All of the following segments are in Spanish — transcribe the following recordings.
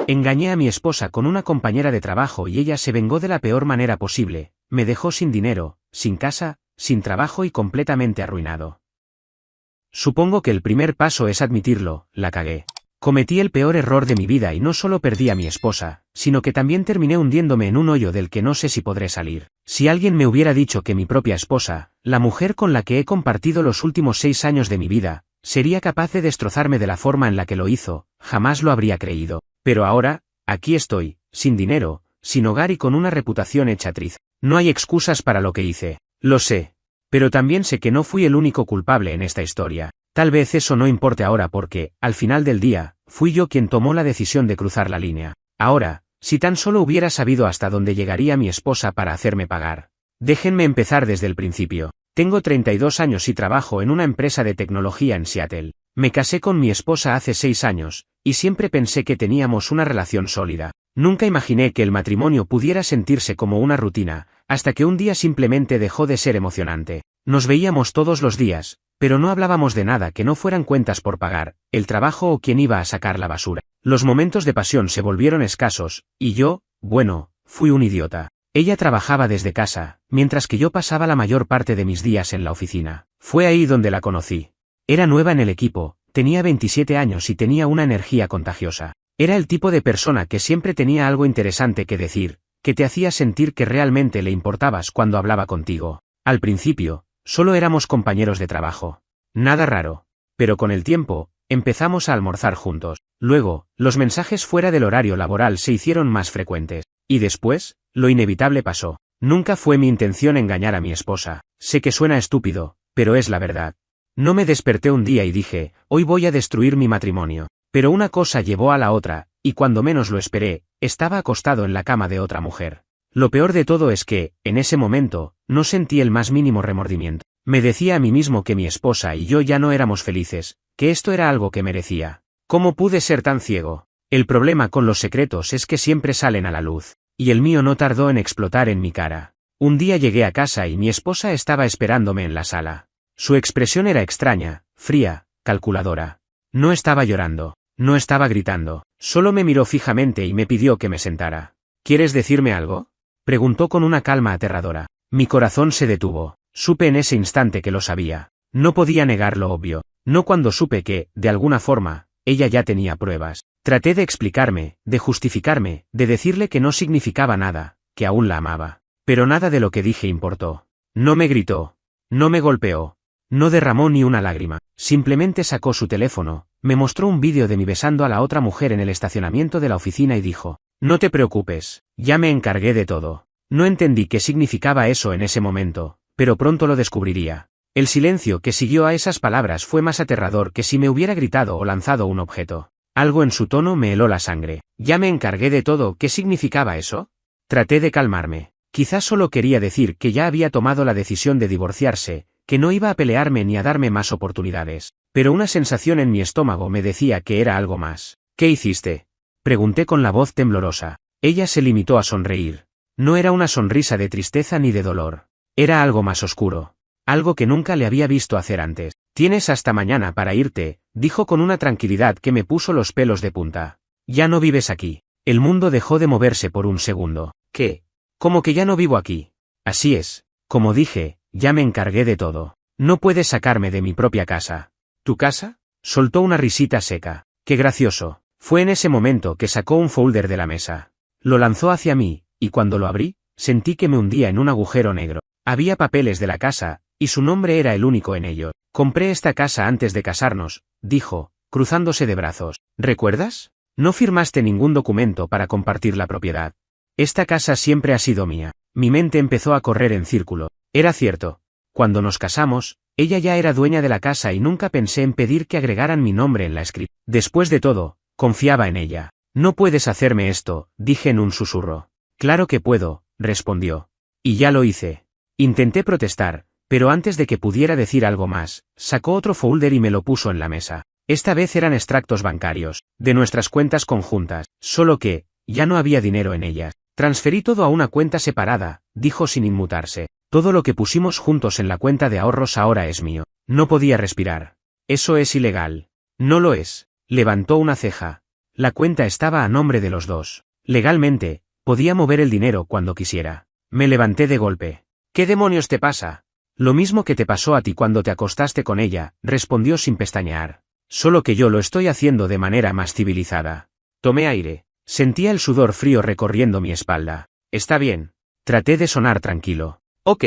Engañé a mi esposa con una compañera de trabajo y ella se vengó de la peor manera posible, me dejó sin dinero, sin casa, sin trabajo y completamente arruinado. Supongo que el primer paso es admitirlo, la cagué. Cometí el peor error de mi vida y no solo perdí a mi esposa, sino que también terminé hundiéndome en un hoyo del que no sé si podré salir. Si alguien me hubiera dicho que mi propia esposa, la mujer con la que he compartido los últimos 6 años de mi vida, sería capaz de destrozarme de la forma en la que lo hizo, jamás lo habría creído. Pero ahora, aquí estoy, sin dinero, sin hogar y con una reputación hecha trizas. No hay excusas para lo que hice, lo sé. Pero también sé que no fui el único culpable en esta historia. Tal vez eso no importe ahora porque, al final del día, fui yo quien tomó la decisión de cruzar la línea. Ahora, si tan solo hubiera sabido hasta dónde llegaría mi esposa para hacerme pagar. Déjenme empezar desde el principio. Tengo 32 años y trabajo en una empresa de tecnología en Seattle. Me casé con mi esposa hace 6 años, y siempre pensé que teníamos una relación sólida. Nunca imaginé que el matrimonio pudiera sentirse como una rutina, hasta que un día simplemente dejó de ser emocionante. Nos veíamos todos los días, pero no hablábamos de nada que no fueran cuentas por pagar, el trabajo o quién iba a sacar la basura. Los momentos de pasión se volvieron escasos, y yo, bueno, fui un idiota. Ella trabajaba desde casa, mientras que yo pasaba la mayor parte de mis días en la oficina. Fue ahí donde la conocí. Era nueva en el equipo, tenía 27 años y tenía una energía contagiosa. Era el tipo de persona que siempre tenía algo interesante que decir, que te hacía sentir que realmente le importabas cuando hablaba contigo. Al principio, solo éramos compañeros de trabajo. Nada raro. Pero con el tiempo, empezamos a almorzar juntos. Luego, los mensajes fuera del horario laboral se hicieron más frecuentes. Y después, lo inevitable pasó. Nunca fue mi intención engañar a mi esposa. Sé que suena estúpido, pero es la verdad. No me desperté un día y dije, hoy voy a destruir mi matrimonio. Pero una cosa llevó a la otra, y cuando menos lo esperé, estaba acostado en la cama de otra mujer. Lo peor de todo es que, en ese momento, no sentí el más mínimo remordimiento. Me decía a mí mismo que mi esposa y yo ya no éramos felices, que esto era algo que merecía. ¿Cómo pude ser tan ciego? El problema con los secretos es que siempre salen a la luz, y el mío no tardó en explotar en mi cara. Un día llegué a casa y mi esposa estaba esperándome en la sala. Su expresión era extraña, fría, calculadora. No estaba llorando, no estaba gritando, solo me miró fijamente y me pidió que me sentara. ¿Quieres decirme algo?, preguntó con una calma aterradora. Mi corazón se detuvo. Supe en ese instante que lo sabía. No podía negar lo obvio. No cuando supe que, de alguna forma, ella ya tenía pruebas. Traté de explicarme, de justificarme, de decirle que no significaba nada, que aún la amaba. Pero nada de lo que dije importó. No me gritó. No me golpeó. No derramó ni una lágrima. Simplemente sacó su teléfono, me mostró un vídeo de mí besando a la otra mujer en el estacionamiento de la oficina y dijo, no te preocupes, ya me encargué de todo. No entendí qué significaba eso en ese momento, pero pronto lo descubriría. El silencio que siguió a esas palabras fue más aterrador que si me hubiera gritado o lanzado un objeto. Algo en su tono me heló la sangre. Ya me encargué de todo, ¿qué significaba eso? Traté de calmarme. Quizás solo quería decir que ya había tomado la decisión de divorciarse, que no iba a pelearme ni a darme más oportunidades. Pero una sensación en mi estómago me decía que era algo más. ¿Qué hiciste?, pregunté con la voz temblorosa. Ella se limitó a sonreír. No era una sonrisa de tristeza ni de dolor. Era algo más oscuro. Algo que nunca le había visto hacer antes. Tienes hasta mañana para irte, dijo con una tranquilidad que me puso los pelos de punta. Ya no vives aquí. El mundo dejó de moverse por un segundo. ¿Qué? ¿Cómo que ya no vivo aquí? Así es. Como dije, ya me encargué de todo. No puedes sacarme de mi propia casa. ¿Tu casa? Soltó una risita seca. Qué gracioso. Fue en ese momento que sacó un folder de la mesa. Lo lanzó hacia mí, y cuando lo abrí, sentí que me hundía en un agujero negro. Había papeles de la casa, y su nombre era el único en ello. Compré esta casa antes de casarnos, dijo, cruzándose de brazos. ¿Recuerdas? No firmaste ningún documento para compartir la propiedad. Esta casa siempre ha sido mía. Mi mente empezó a correr en círculo. Era cierto. Cuando nos casamos, ella ya era dueña de la casa y nunca pensé en pedir que agregaran mi nombre en la escritura. Después de todo, confiaba en ella. No puedes hacerme esto, dije en un susurro. Claro que puedo, respondió. Y ya lo hice. Intenté protestar, pero antes de que pudiera decir algo más, sacó otro folder y me lo puso en la mesa. Esta vez eran extractos bancarios, de nuestras cuentas conjuntas, solo que, ya no había dinero en ellas. Transferí todo a una cuenta separada, dijo sin inmutarse. Todo lo que pusimos juntos en la cuenta de ahorros ahora es mío. No podía respirar. Eso es ilegal. No lo es. Levantó una ceja. La cuenta estaba a nombre de los dos. Legalmente, podía mover el dinero cuando quisiera. Me levanté de golpe. ¿Qué demonios te pasa? Lo mismo que te pasó a ti cuando te acostaste con ella, respondió sin pestañear. Solo que yo lo estoy haciendo de manera más civilizada. Tomé aire. Sentía el sudor frío recorriendo mi espalda. Está bien. Traté de sonar tranquilo. Ok.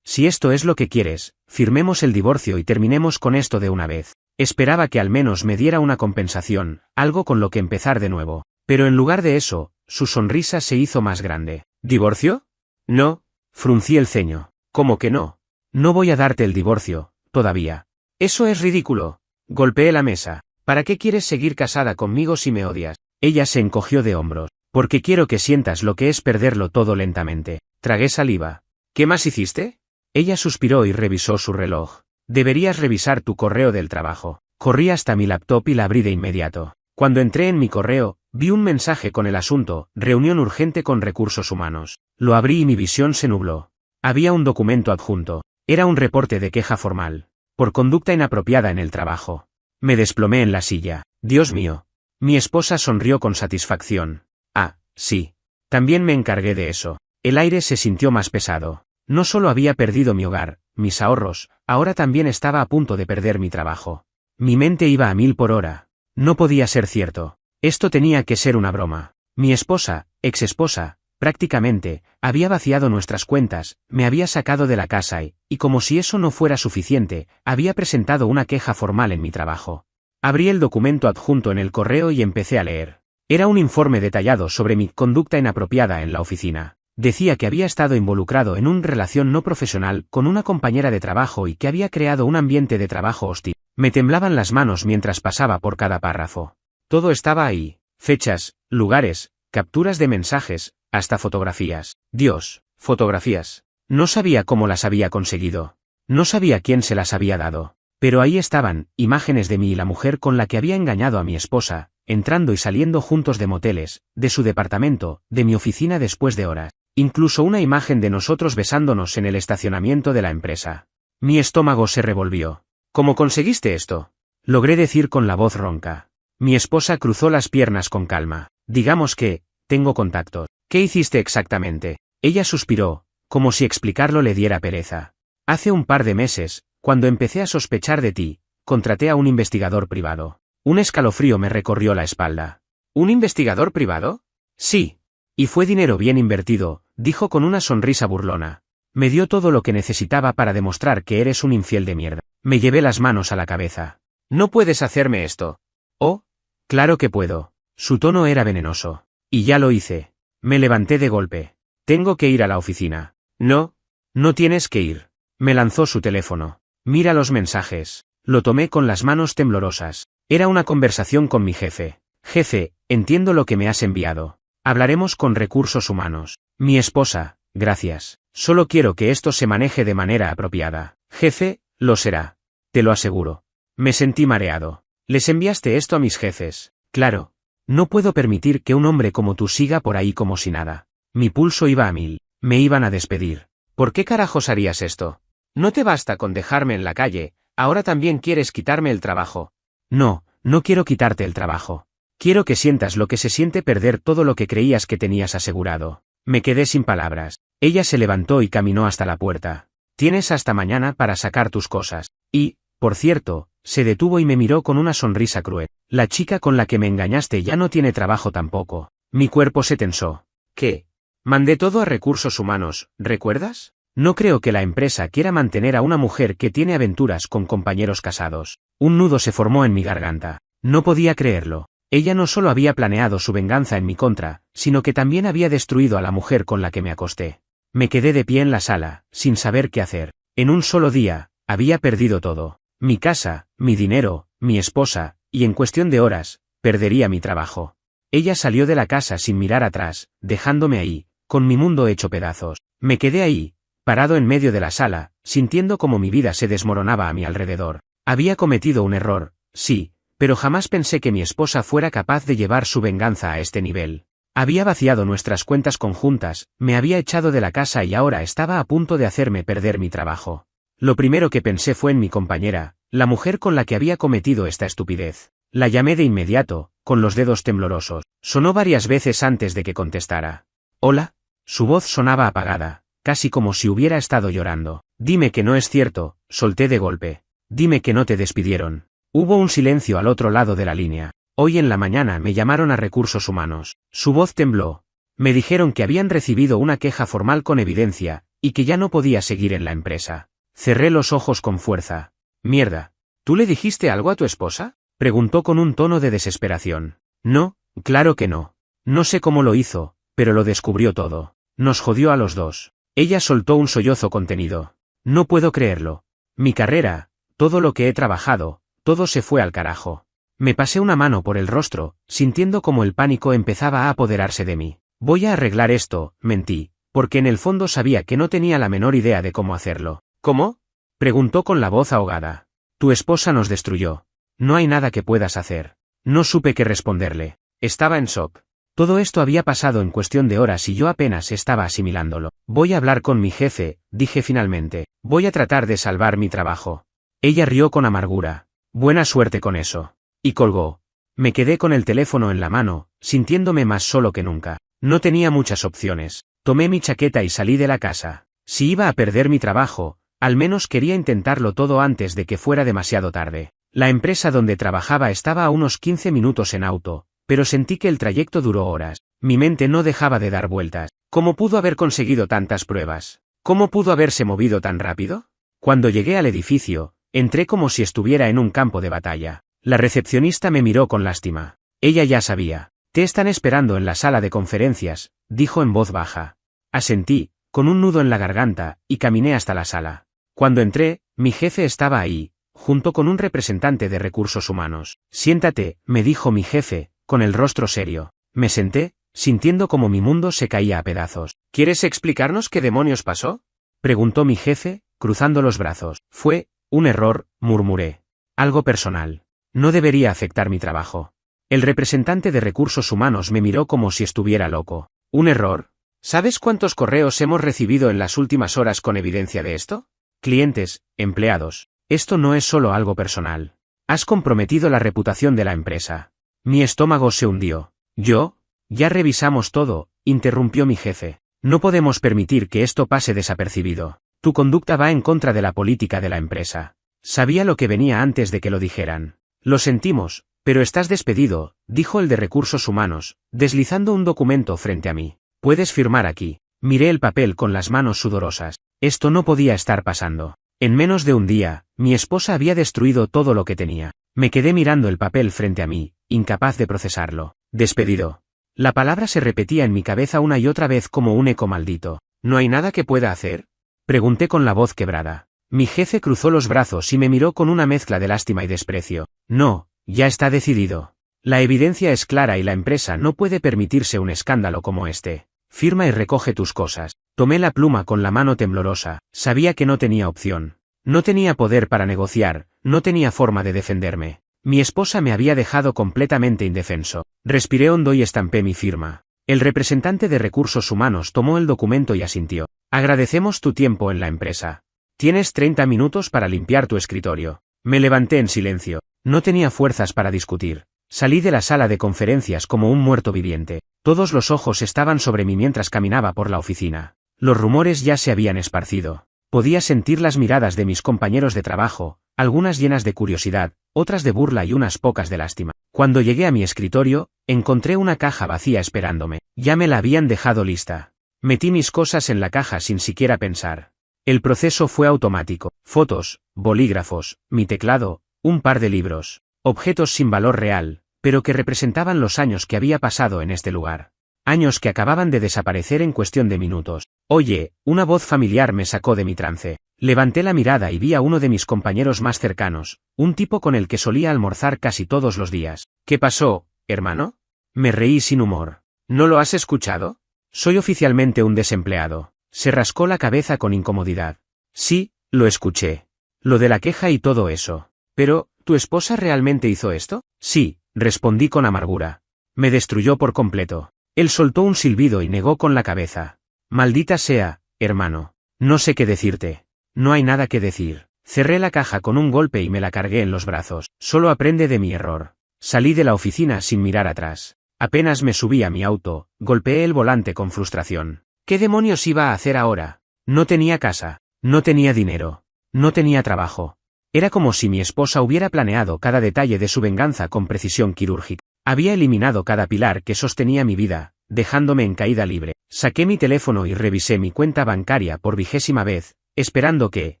Si esto es lo que quieres, firmemos el divorcio y terminemos con esto de una vez. Esperaba que al menos me diera una compensación, algo con lo que empezar de nuevo. Pero en lugar de eso, su sonrisa se hizo más grande. ¿Divorcio? No. Fruncí el ceño. ¿Cómo que no? No voy a darte el divorcio, todavía. Eso es ridículo. Golpeé la mesa. ¿Para qué quieres seguir casada conmigo si me odias? Ella se encogió de hombros. Porque quiero que sientas lo que es perderlo todo lentamente. Tragué saliva. ¿Qué más hiciste? Ella suspiró y revisó su reloj. Deberías revisar tu correo del trabajo. Corrí hasta mi laptop y la abrí de inmediato. Cuando entré en mi correo, vi un mensaje con el asunto, reunión urgente con recursos humanos. Lo abrí y mi visión se nubló. Había un documento adjunto. Era un reporte de queja formal. Por conducta inapropiada en el trabajo. Me desplomé en la silla. Dios mío. Mi esposa sonrió con satisfacción. Ah, sí. También me encargué de eso. El aire se sintió más pesado. No solo había perdido mi hogar, mis ahorros, ahora también estaba a punto de perder mi trabajo. Mi mente iba a 1000 por hora. No podía ser cierto. Esto tenía que ser una broma. Mi esposa, ex-esposa, prácticamente, había vaciado nuestras cuentas, me había sacado de la casa y como si eso no fuera suficiente, había presentado una queja formal en mi trabajo. Abrí el documento adjunto en el correo y empecé a leer. Era un informe detallado sobre mi conducta inapropiada en la oficina. Decía que había estado involucrado en una relación no profesional con una compañera de trabajo y que había creado un ambiente de trabajo hostil. Me temblaban las manos mientras pasaba por cada párrafo. Todo estaba ahí. Fechas, lugares, capturas de mensajes, hasta fotografías. Dios, fotografías. No sabía cómo las había conseguido. No sabía quién se las había dado. Pero ahí estaban, imágenes de mí y la mujer con la que había engañado a mi esposa, entrando y saliendo juntos de moteles, de su departamento, de mi oficina después de horas. Incluso una imagen de nosotros besándonos en el estacionamiento de la empresa. Mi estómago se revolvió. ¿Cómo conseguiste esto? Logré decir con la voz ronca. Mi esposa cruzó las piernas con calma. Digamos que, tengo contactos. ¿Qué hiciste exactamente? Ella suspiró, como si explicarlo le diera pereza. Hace un par de meses, cuando empecé a sospechar de ti, contraté a un investigador privado. Un escalofrío me recorrió la espalda. ¿Un investigador privado? Sí. Y fue dinero bien invertido, dijo con una sonrisa burlona. Me dio todo lo que necesitaba para demostrar que eres un infiel de mierda. Me llevé las manos a la cabeza. No puedes hacerme esto. Oh, claro que puedo. Su tono era venenoso. Y ya lo hice. Me levanté de golpe. Tengo que ir a la oficina. No, no tienes que ir. Me lanzó su teléfono. Mira los mensajes. Lo tomé con las manos temblorosas. Era una conversación con mi jefe. Jefe, entiendo lo que me has enviado. Hablaremos con recursos humanos. Mi esposa, gracias. Solo quiero que esto se maneje de manera apropiada. Jefe, lo será. Te lo aseguro. Me sentí mareado. Les enviaste esto a mis jefes. Claro. No puedo permitir que un hombre como tú siga por ahí como si nada. Mi pulso iba a 1000. Me iban a despedir. ¿Por qué carajos harías esto? No te basta con dejarme en la calle, ahora también quieres quitarme el trabajo. No, no quiero quitarte el trabajo. Quiero que sientas lo que se siente perder todo lo que creías que tenías asegurado. Me quedé sin palabras. Ella se levantó y caminó hasta la puerta. Tienes hasta mañana para sacar tus cosas. Y, por cierto, se detuvo y me miró con una sonrisa cruel. La chica con la que me engañaste ya no tiene trabajo tampoco. Mi cuerpo se tensó. ¿Qué? Mandé todo a recursos humanos, ¿recuerdas? No creo que la empresa quiera mantener a una mujer que tiene aventuras con compañeros casados. Un nudo se formó en mi garganta. No podía creerlo. Ella no solo había planeado su venganza en mi contra, sino que también había destruido a la mujer con la que me acosté. Me quedé de pie en la sala, sin saber qué hacer. En un solo día, había perdido todo. Mi casa, mi dinero, mi esposa, y en cuestión de horas, perdería mi trabajo. Ella salió de la casa sin mirar atrás, dejándome ahí, con mi mundo hecho pedazos. Me quedé ahí, parado en medio de la sala, sintiendo como mi vida se desmoronaba a mi alrededor. Había cometido un error, sí, pero jamás pensé que mi esposa fuera capaz de llevar su venganza a este nivel. Había vaciado nuestras cuentas conjuntas, me había echado de la casa y ahora estaba a punto de hacerme perder mi trabajo. Lo primero que pensé fue en mi compañera, la mujer con la que había cometido esta estupidez. La llamé de inmediato, con los dedos temblorosos. Sonó varias veces antes de que contestara. «¿Hola?» Su voz sonaba apagada, casi como si hubiera estado llorando. «Dime que no es cierto», solté de golpe. «Dime que no te despidieron». Hubo un silencio al otro lado de la línea. «Hoy en la mañana me llamaron a Recursos Humanos». Su voz tembló. «Me dijeron que habían recibido una queja formal con evidencia, y que ya no podía seguir en la empresa». Cerré los ojos con fuerza. «Mierda. ¿Tú le dijiste algo a tu esposa?», preguntó con un tono de desesperación. «No, claro que no. No sé cómo lo hizo, pero lo descubrió todo. Nos jodió a los dos». Ella soltó un sollozo contenido. «No puedo creerlo. Mi carrera, todo lo que he trabajado, todo se fue al carajo». Me pasé una mano por el rostro, sintiendo como el pánico empezaba a apoderarse de mí. «Voy a arreglar esto», mentí, porque en el fondo sabía que no tenía la menor idea de cómo hacerlo. «¿Cómo?», preguntó con la voz ahogada. «Tu esposa nos destruyó. No hay nada que puedas hacer». No supe qué responderle. Estaba en shock. Todo esto había pasado en cuestión de horas y yo apenas estaba asimilándolo. «Voy a hablar con mi jefe», dije finalmente. «Voy a tratar de salvar mi trabajo». Ella rió con amargura. «Buena suerte con eso». Y colgó. Me quedé con el teléfono en la mano, sintiéndome más solo que nunca. No tenía muchas opciones. Tomé mi chaqueta y salí de la casa. Si iba a perder mi trabajo, al menos quería intentarlo todo antes de que fuera demasiado tarde. La empresa donde trabajaba estaba a unos 15 minutos en auto, pero sentí que el trayecto duró horas. Mi mente no dejaba de dar vueltas. ¿Cómo pudo haber conseguido tantas pruebas? ¿Cómo pudo haberse movido tan rápido? Cuando llegué al edificio, entré como si estuviera en un campo de batalla. La recepcionista me miró con lástima. Ella ya sabía. «Te están esperando en la sala de conferencias», dijo en voz baja. Asentí, con un nudo en la garganta, y caminé hasta la sala. Cuando entré, mi jefe estaba ahí, junto con un representante de Recursos Humanos. «Siéntate», me dijo mi jefe, con el rostro serio. Me senté, sintiendo como mi mundo se caía a pedazos. «¿Quieres explicarnos qué demonios pasó?», preguntó mi jefe, cruzando los brazos. «Fue un error», murmuré. «Algo personal. No debería afectar mi trabajo». El representante de Recursos Humanos me miró como si estuviera loco. «¿Un error? ¿Sabes cuántos correos hemos recibido en las últimas horas con evidencia de esto? Clientes, empleados. Esto no es solo algo personal. Has comprometido la reputación de la empresa». Mi estómago se hundió. «¿Yo? Ya revisamos todo», interrumpió mi jefe. «No podemos permitir que esto pase desapercibido. Tu conducta va en contra de la política de la empresa». Sabía lo que venía antes de que lo dijeran. «Lo sentimos, pero estás despedido», dijo el de Recursos Humanos, deslizando un documento frente a mí. «Puedes firmar aquí». Miré el papel con las manos sudorosas. Esto no podía estar pasando. En menos de un día, mi esposa había destruido todo lo que tenía. Me quedé mirando el papel frente a mí, incapaz de procesarlo. «Despedido». La palabra se repetía en mi cabeza una y otra vez como un eco maldito. «¿No hay nada que pueda hacer?», pregunté con la voz quebrada. Mi jefe cruzó los brazos y me miró con una mezcla de lástima y desprecio. «No, ya está decidido. La evidencia es clara y la empresa no puede permitirse un escándalo como este. Firma y recoge tus cosas». Tomé la pluma con la mano temblorosa. Sabía que no tenía opción. No tenía poder para negociar, no tenía forma de defenderme. Mi esposa me había dejado completamente indefenso. Respiré hondo y estampé mi firma. El representante de Recursos Humanos tomó el documento y asintió. «Agradecemos tu tiempo en la empresa. Tienes 30 minutos para limpiar tu escritorio». Me levanté en silencio. No tenía fuerzas para discutir. Salí de la sala de conferencias como un muerto viviente. Todos los ojos estaban sobre mí mientras caminaba por la oficina. Los rumores ya se habían esparcido. Podía sentir las miradas de mis compañeros de trabajo, algunas llenas de curiosidad, otras de burla y unas pocas de lástima. Cuando llegué a mi escritorio, encontré una caja vacía esperándome. Ya me la habían dejado lista. Metí mis cosas en la caja sin siquiera pensar. El proceso fue automático. Fotos, bolígrafos, mi teclado, un par de libros. Objetos sin valor real, pero que representaban los años que había pasado en este lugar. Años que acababan de desaparecer en cuestión de minutos. «Oye», una voz familiar me sacó de mi trance. Levanté la mirada y vi a uno de mis compañeros más cercanos, un tipo con el que solía almorzar casi todos los días. «¿Qué pasó, hermano?». Me reí sin humor. «¿No lo has escuchado? Soy oficialmente un desempleado». Se rascó la cabeza con incomodidad. «Sí, lo escuché. Lo de la queja y todo eso. Pero, ¿tu esposa realmente hizo esto?». «Sí», respondí con amargura. «Me destruyó por completo». Él soltó un silbido y negó con la cabeza. «Maldita sea, hermano. No sé qué decirte. No hay nada que decir». Cerré la caja con un golpe y me la cargué en los brazos. «Solo aprende de mi error. Salí de la oficina sin mirar atrás. Apenas me subí a mi auto, golpeé el volante con frustración. ¿Qué demonios iba a hacer ahora? No tenía casa, no tenía dinero, no tenía trabajo. Era como si mi esposa hubiera planeado cada detalle de su venganza con precisión quirúrgica. Había eliminado cada pilar que sostenía mi vida, dejándome en caída libre. Saqué mi teléfono y revisé mi cuenta bancaria por 20ª vez, esperando que,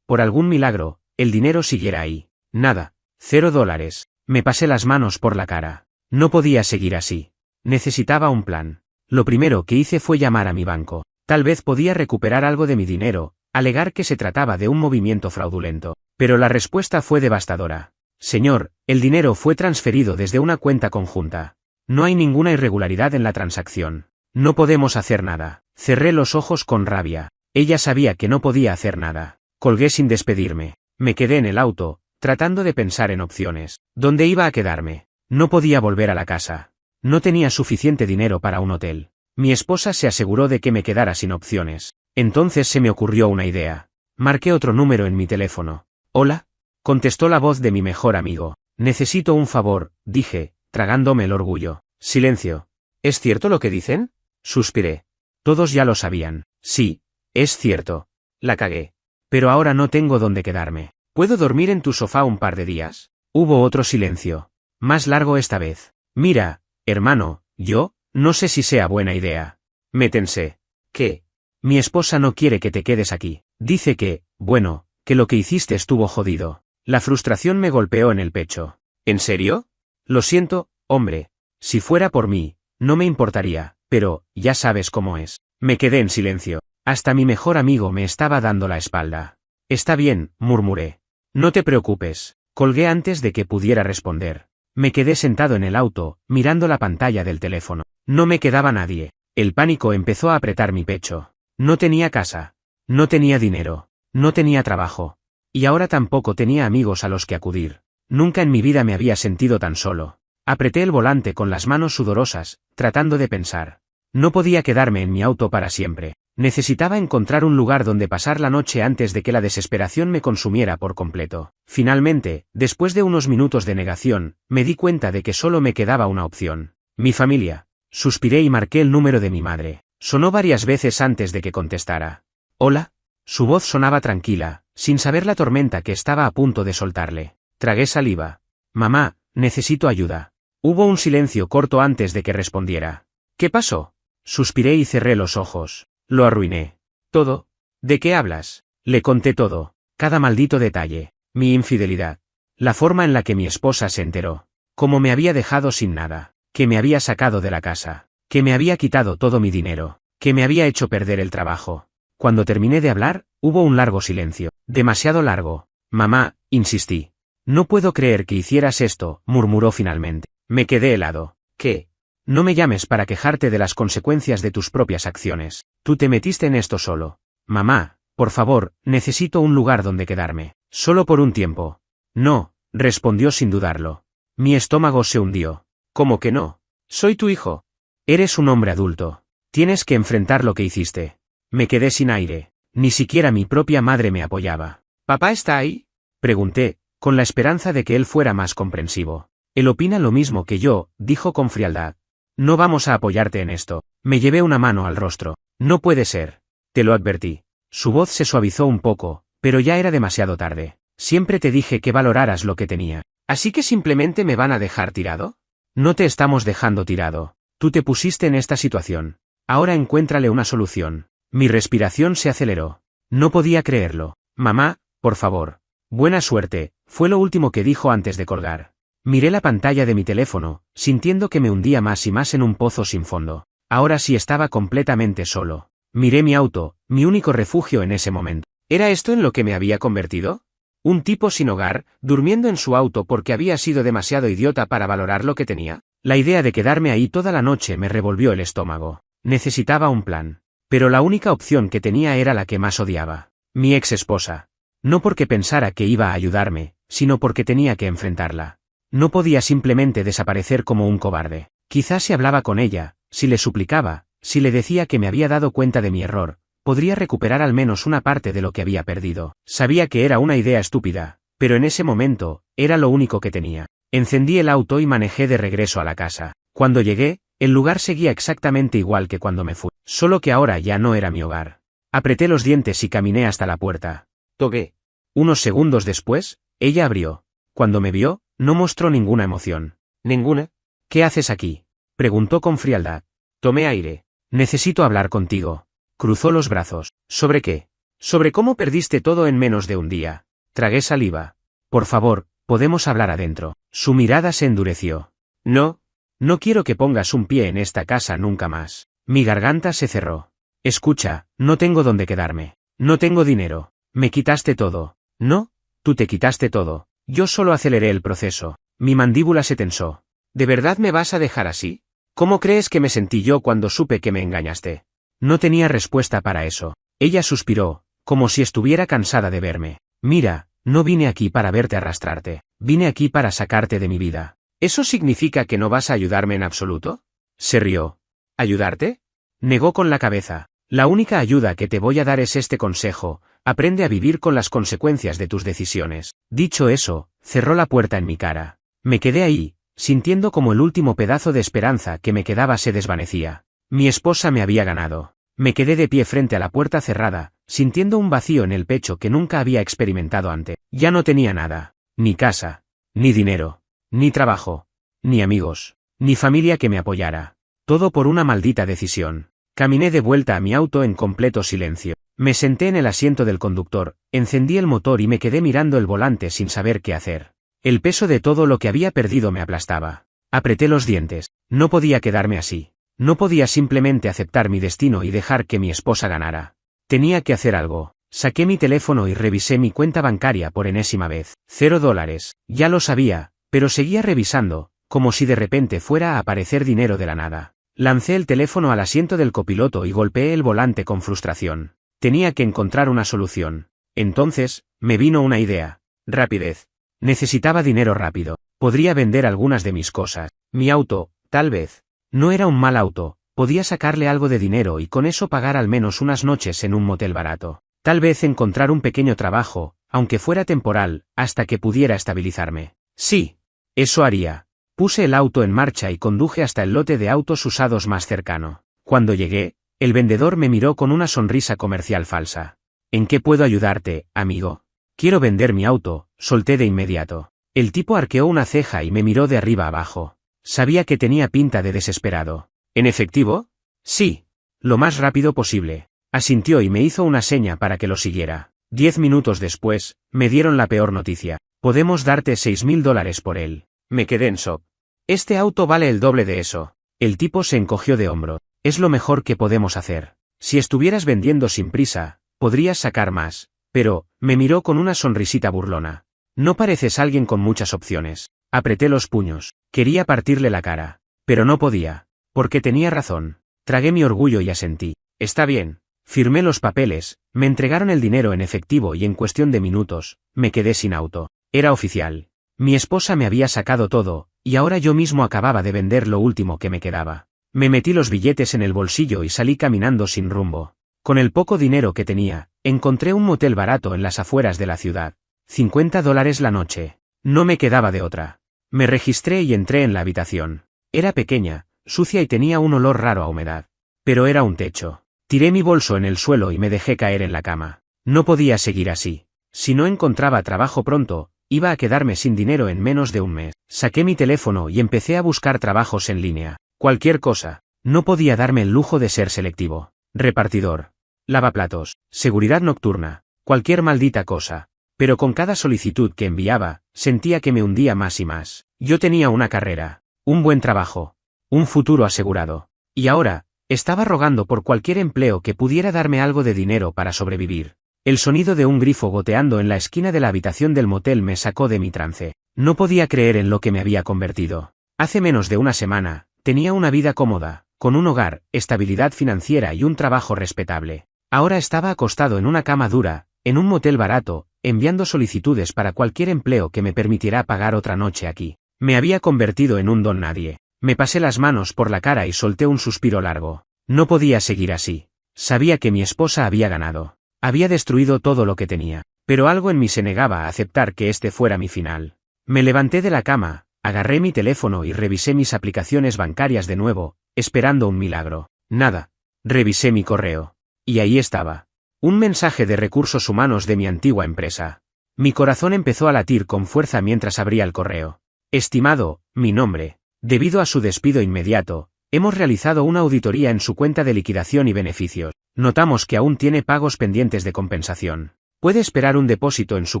por algún milagro, el dinero siguiera ahí. Nada. $0. Me pasé las manos por la cara. No podía seguir así. Necesitaba un plan. Lo primero que hice fue llamar a mi banco. Tal vez podía recuperar algo de mi dinero, alegar que se trataba de un movimiento fraudulento. Pero la respuesta fue devastadora. Señor, el dinero fue transferido desde una cuenta conjunta. No hay ninguna irregularidad en la transacción. No podemos hacer nada. Cerré los ojos con rabia. Ella sabía que no podía hacer nada. Colgué sin despedirme. Me quedé en el auto, tratando de pensar en opciones. ¿Dónde iba a quedarme? No podía volver a la casa. No tenía suficiente dinero para un hotel. Mi esposa se aseguró de que me quedara sin opciones. Entonces se me ocurrió una idea. Marqué otro número en mi teléfono. «Hola», contestó la voz de mi mejor amigo. «Necesito un favor», dije, tragándome el orgullo. Silencio. ¿Es cierto lo que dicen? Suspiré. Todos ya lo sabían. Sí, es cierto. La cagué. Pero ahora no tengo dónde quedarme. ¿Puedo dormir en tu sofá un par de días? Hubo otro silencio. Más largo esta vez. Mira, hermano, yo, no sé si sea buena idea. Me tensé. ¿Qué? Mi esposa no quiere que te quedes aquí. Dice que, bueno, que lo que hiciste estuvo jodido. La frustración me golpeó en el pecho. ¿En serio? Lo siento, hombre. Si fuera por mí, no me importaría, pero, ya sabes cómo es. Me quedé en silencio. Hasta mi mejor amigo me estaba dando la espalda. Está bien, murmuré. No te preocupes. Colgué antes de que pudiera responder. Me quedé sentado en el auto, mirando la pantalla del teléfono. No me quedaba nadie. El pánico empezó a apretar mi pecho. No tenía casa. No tenía dinero. No tenía trabajo. Y ahora tampoco tenía amigos a los que acudir. Nunca en mi vida me había sentido tan solo. Apreté el volante con las manos sudorosas, tratando de pensar. No podía quedarme en mi auto para siempre. Necesitaba encontrar un lugar donde pasar la noche antes de que la desesperación me consumiera por completo. Finalmente, después de unos minutos de negación, me di cuenta de que solo me quedaba una opción. Mi familia. Suspiré y marqué el número de mi madre. Sonó varias veces antes de que contestara. «Hola». Su voz sonaba tranquila, sin saber la tormenta que estaba a punto de soltarle. Tragué saliva. «Mamá, necesito ayuda». Hubo un silencio corto antes de que respondiera. «¿Qué pasó?» Suspiré y cerré los ojos. Lo arruiné. ¿Todo? ¿De qué hablas? Le conté todo. Cada maldito detalle. Mi infidelidad. La forma en la que mi esposa se enteró. Cómo me había dejado sin nada. Que me había sacado de la casa. Que me había quitado todo mi dinero. Que me había hecho perder el trabajo. Cuando terminé de hablar, hubo un largo silencio. Demasiado largo. «Mamá», insistí. «No puedo creer que hicieras esto», murmuró finalmente. Me quedé helado. «¿Qué? No me llames para quejarte de las consecuencias de tus propias acciones. Tú te metiste en esto solo. Mamá, por favor, necesito un lugar donde quedarme. Solo por un tiempo». «No», respondió sin dudarlo. Mi estómago se hundió. «¿Cómo que no? Soy tu hijo. Eres un hombre adulto. Tienes que enfrentar lo que hiciste». Me quedé sin aire. Ni siquiera mi propia madre me apoyaba. «¿Papá está ahí?», pregunté, con la esperanza de que él fuera más comprensivo. «Él opina lo mismo que yo», dijo con frialdad. «No vamos a apoyarte en esto». Me llevé una mano al rostro. «No puede ser. Te lo advertí». Su voz se suavizó un poco, pero ya era demasiado tarde. «Siempre te dije que valoraras lo que tenía. ¿Así que simplemente me van a dejar tirado?» «No te estamos dejando tirado. Tú te pusiste en esta situación. Ahora encuéntrale una solución». Mi respiración se aceleró. No podía creerlo. «Mamá, por favor. Buena suerte», fue lo último que dijo antes de colgar. Miré la pantalla de mi teléfono, sintiendo que me hundía más y más en un pozo sin fondo. Ahora sí estaba completamente solo. Miré mi auto, mi único refugio en ese momento. ¿Era esto en lo que me había convertido? Un tipo sin hogar, durmiendo en su auto porque había sido demasiado idiota para valorar lo que tenía. La idea de quedarme ahí toda la noche me revolvió el estómago. Necesitaba un plan. Pero la única opción que tenía era la que más odiaba. Mi ex esposa. No porque pensara que iba a ayudarme, sino porque tenía que enfrentarla. No podía simplemente desaparecer como un cobarde. Quizás si hablaba con ella, si le suplicaba, si le decía que me había dado cuenta de mi error, podría recuperar al menos una parte de lo que había perdido. Sabía que era una idea estúpida, pero en ese momento, era lo único que tenía. Encendí el auto y manejé de regreso a la casa. Cuando llegué, el lugar seguía exactamente igual que cuando me fui, solo que ahora ya no era mi hogar. Apreté los dientes y caminé hasta la puerta. Toqué. Unos segundos después, ella abrió. Cuando me vio, no mostró ninguna emoción. ¿Ninguna? ¿Qué haces aquí?, preguntó con frialdad. Tomé aire. Necesito hablar contigo. Cruzó los brazos. ¿Sobre qué? Sobre cómo perdiste todo en menos de un día. Tragué saliva. Por favor, podemos hablar adentro. Su mirada se endureció. No. No quiero que pongas un pie en esta casa nunca más. Mi garganta se cerró. Escucha, no tengo dónde quedarme. No tengo dinero. Me quitaste todo. No, tú te quitaste todo. Yo solo aceleré el proceso. Mi mandíbula se tensó. ¿De verdad me vas a dejar así? ¿Cómo crees que me sentí yo cuando supe que me engañaste? No tenía respuesta para eso. Ella suspiró, como si estuviera cansada de verme. Mira, no vine aquí para verte arrastrarte. Vine aquí para sacarte de mi vida. ¿Eso significa que no vas a ayudarme en absoluto? Se rió. ¿Ayudarte? Negó con la cabeza. La única ayuda que te voy a dar es este consejo: aprende a vivir con las consecuencias de tus decisiones. Dicho eso, cerró la puerta en mi cara. Me quedé ahí, sintiendo como el último pedazo de esperanza que me quedaba se desvanecía. Mi esposa me había ganado. Me quedé de pie frente a la puerta cerrada, sintiendo un vacío en el pecho que nunca había experimentado antes. Ya no tenía nada. Ni casa, ni dinero, ni trabajo, ni amigos, ni familia que me apoyara. Todo por una maldita decisión. Caminé de vuelta a mi auto en completo silencio. Me senté en el asiento del conductor, encendí el motor y me quedé mirando el volante sin saber qué hacer. El peso de todo lo que había perdido me aplastaba. Apreté los dientes. No podía quedarme así. No podía simplemente aceptar mi destino y dejar que mi esposa ganara. Tenía que hacer algo. Saqué mi teléfono y revisé mi cuenta bancaria por enésima vez. $0. Ya lo sabía, pero seguía revisando, como si de repente fuera a aparecer dinero de la nada. Lancé el teléfono al asiento del copiloto y golpeé el volante con frustración. Tenía que encontrar una solución. Entonces, me vino una idea. Rapidez. Necesitaba dinero rápido. Podría vender algunas de mis cosas. Mi auto, tal vez. No era un mal auto, podía sacarle algo de dinero y con eso pagar al menos unas noches en un motel barato. Tal vez encontrar un pequeño trabajo, aunque fuera temporal, hasta que pudiera estabilizarme. Sí, eso haría. Puse el auto en marcha y conduje hasta el lote de autos usados más cercano. Cuando llegué, el vendedor me miró con una sonrisa comercial falsa. ¿En qué puedo ayudarte, amigo? Quiero vender mi auto, solté de inmediato. El tipo arqueó una ceja y me miró de arriba abajo. Sabía que tenía pinta de desesperado. ¿En efectivo? Sí. Lo más rápido posible. Asintió y me hizo una seña para que lo siguiera. 10 minutos después, me dieron la peor noticia. Podemos darte $6,000 por él. Me quedé en shock. Este auto vale el doble de eso. El tipo se encogió de hombro. Es lo mejor que podemos hacer. Si estuvieras vendiendo sin prisa, podrías sacar más. Pero, me miró con una sonrisita burlona. No pareces alguien con muchas opciones. Apreté los puños. Quería partirle la cara. Pero no podía. Porque tenía razón. Tragué mi orgullo y asentí. Está bien. Firmé los papeles, me entregaron el dinero en efectivo y en cuestión de minutos, me quedé sin auto. Era oficial. Mi esposa me había sacado todo, y ahora yo mismo acababa de vender lo último que me quedaba. Me metí los billetes en el bolsillo y salí caminando sin rumbo. Con el poco dinero que tenía, encontré un motel barato en las afueras de la ciudad. $50 la noche. No me quedaba de otra. Me registré y entré en la habitación. Era pequeña, sucia y tenía un olor raro a humedad. Pero era un techo. Tiré mi bolso en el suelo y me dejé caer en la cama. No podía seguir así. Si no encontraba trabajo pronto, iba a quedarme sin dinero en menos de un mes. Saqué mi teléfono y empecé a buscar trabajos en línea. Cualquier cosa. No podía darme el lujo de ser selectivo. Repartidor. Lavaplatos. Seguridad nocturna. Cualquier maldita cosa. Pero con cada solicitud que enviaba, sentía que me hundía más y más. Yo tenía una carrera, un buen trabajo, un futuro asegurado. Y ahora, estaba rogando por cualquier empleo que pudiera darme algo de dinero para sobrevivir. El sonido de un grifo goteando en la esquina de la habitación del motel me sacó de mi trance. No podía creer en lo que me había convertido. Hace menos de una semana, tenía una vida cómoda, con un hogar, estabilidad financiera y un trabajo respetable. Ahora estaba acostado en una cama dura, en un motel barato, enviando solicitudes para cualquier empleo que me permitiera pagar otra noche aquí. Me había convertido en un don nadie. Me pasé las manos por la cara y solté un suspiro largo. No podía seguir así. Sabía que mi esposa había ganado. Había destruido todo lo que tenía. Pero algo en mí se negaba a aceptar que este fuera mi final. Me levanté de la cama, Agarré mi teléfono y revisé mis aplicaciones bancarias de nuevo, esperando un milagro. Nada. Revisé mi correo. Y ahí estaba. Un mensaje de recursos humanos de mi antigua empresa. Mi corazón empezó a latir con fuerza mientras abría el correo. Estimado, mi nombre. Debido a su despido inmediato, hemos realizado una auditoría en su cuenta de liquidación y beneficios. Notamos que aún tiene pagos pendientes de compensación. Puede esperar un depósito en su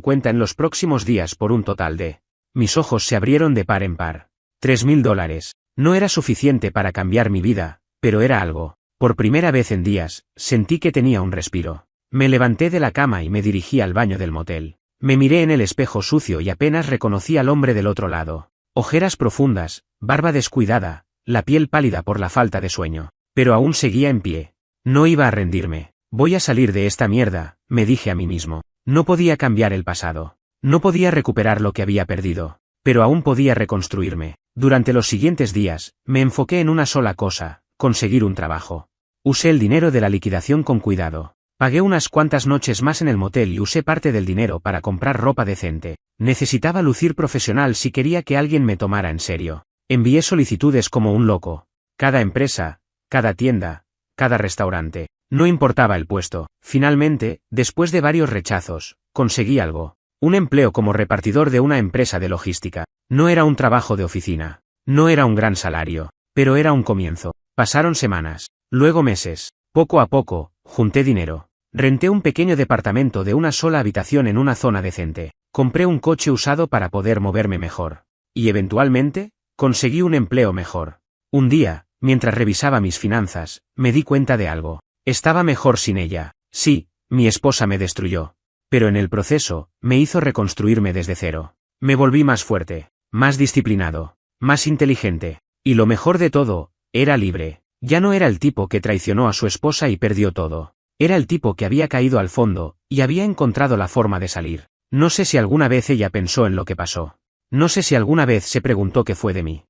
cuenta en los próximos días por un total de... Mis ojos se abrieron de par en par. $3.000. No era suficiente para cambiar mi vida, pero era algo. Por primera vez en días, sentí que tenía un respiro. Me levanté de la cama y me dirigí al baño del motel. Me miré en el espejo sucio y apenas reconocí al hombre del otro lado. Ojeras profundas, barba descuidada, la piel pálida por la falta de sueño. Pero aún seguía en pie. No iba a rendirme. Voy a salir de esta mierda, me dije a mí mismo. No podía cambiar el pasado. No podía recuperar lo que había perdido. Pero aún podía reconstruirme. Durante los siguientes días, me enfoqué en una sola cosa: conseguir un trabajo. Usé el dinero de la liquidación con cuidado. Pagué unas cuantas noches más en el motel y usé parte del dinero para comprar ropa decente. Necesitaba lucir profesional si quería que alguien me tomara en serio. Envié solicitudes como un loco. Cada empresa, cada tienda, cada restaurante. No importaba el puesto. Finalmente, después de varios rechazos, conseguí algo. Un empleo como repartidor de una empresa de logística. No era un trabajo de oficina. No era un gran salario. Pero era un comienzo. Pasaron semanas. Luego meses. Poco a poco, junté dinero. Renté un pequeño departamento de una sola habitación en una zona decente. Compré un coche usado para poder moverme mejor. Y eventualmente, conseguí un empleo mejor. Un día, mientras revisaba mis finanzas, me di cuenta de algo. Estaba mejor sin ella. Sí, mi esposa me destruyó. Pero en el proceso, me hizo reconstruirme desde cero. Me volví más fuerte, más disciplinado, más inteligente. Y lo mejor de todo, era libre. Ya no era el tipo que traicionó a su esposa y perdió todo. Era el tipo que había caído al fondo, y había encontrado la forma de salir. No sé si alguna vez ella pensó en lo que pasó. No sé si alguna vez se preguntó qué fue de mí.